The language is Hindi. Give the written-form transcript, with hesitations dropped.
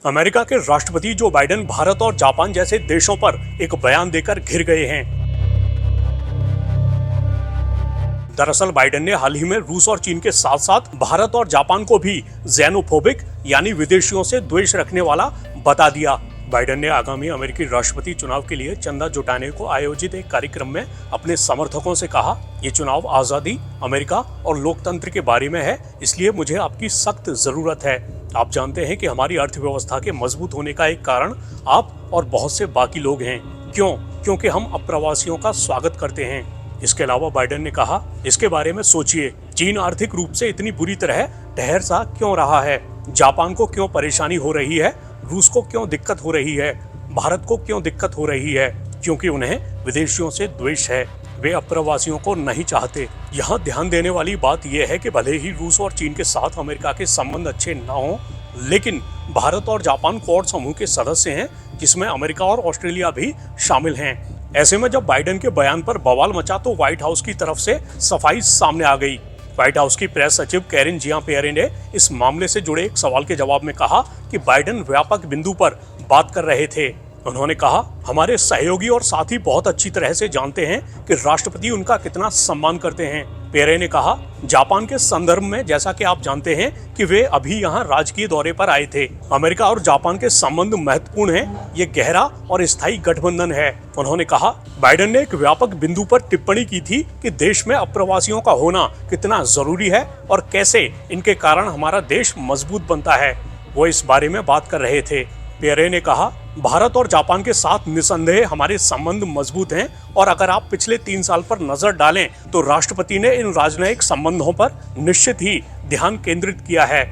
अमेरिका के राष्ट्रपति जो बाइडेन भारत और जापान जैसे देशों पर एक बयान देकर घिर गए हैं। दरअसल बाइडेन ने हाल ही में रूस और चीन के साथ साथ भारत और जापान को भी ज़ेनोफोबिक यानी विदेशियों से द्वेष रखने वाला बता दिया। बाइडेन ने आगामी अमेरिकी राष्ट्रपति चुनाव के लिए चंदा जुटाने को आयोजित एक कार्यक्रम में अपने समर्थकों से कहा, ये चुनाव आजादी, अमेरिका और लोकतंत्र के बारे में है, इसलिए मुझे आपकी सख्त जरूरत है। आप जानते हैं कि हमारी अर्थव्यवस्था के मजबूत होने का एक कारण आप और बहुत से बाकी लोग हैं। क्यों? क्योंकि हम अप्रवासियों का स्वागत करते हैं। इसके अलावा बाइडेन ने कहा, इसके बारे में सोचिए, चीन आर्थिक रूप से इतनी बुरी तरह ठहर सा क्यों रहा है? जापान को क्यों परेशानी हो रही है? रूस को क्यों दिक्कत हो रही है? भारत को क्यों दिक्कत हो रही है? क्योंकि उन्हें विदेशियों से द्वेष है, वे अप्रवासियों को नहीं चाहते। यहाँ ध्यान देने वाली बात यह है कि भले ही रूस और चीन के साथ अमेरिका के संबंध अच्छे न हों, लेकिन भारत और जापान क्वाड समूह के सदस्य हैं, जिसमें अमेरिका और ऑस्ट्रेलिया भी शामिल हैं। ऐसे में जब बाइडेन के बयान पर बवाल मचा तो व्हाइट हाउस की तरफ से सफाई सामने आ गई। व्हाइट हाउस की प्रेस सचिव कैरिन जियां-पियरे ने इस मामले से जुड़े एक सवाल के जवाब में कहा कि बाइडेन व्यापक बिंदु पर बात कर रहे थे। उन्होंने कहा, हमारे सहयोगी और साथी बहुत अच्छी तरह से जानते हैं कि राष्ट्रपति उनका कितना सम्मान करते हैं। पियरे ने कहा, जापान के संदर्भ में जैसा कि आप जानते हैं कि वे अभी यहाँ राजकीय दौरे पर आए थे। अमेरिका और जापान के संबंध महत्वपूर्ण हैं, ये गहरा और स्थायी गठबंधन है। उन्होंने कहा, बाइडेन ने एक व्यापक बिंदु पर टिप्पणी की थी कि देश में अप्रवासियों का होना कितना जरूरी है और कैसे इनके कारण हमारा देश मजबूत बनता है। वो इस बारे में बात कर रहे थे। पियरे ने कहा, भारत और जापान के साथ निसंदेह हमारे संबंध मजबूत हैं और अगर आप पिछले 3 साल पर नजर डालें तो राष्ट्रपति ने इन राजनयिक संबंधों पर निश्चित ही ध्यान केंद्रित किया है।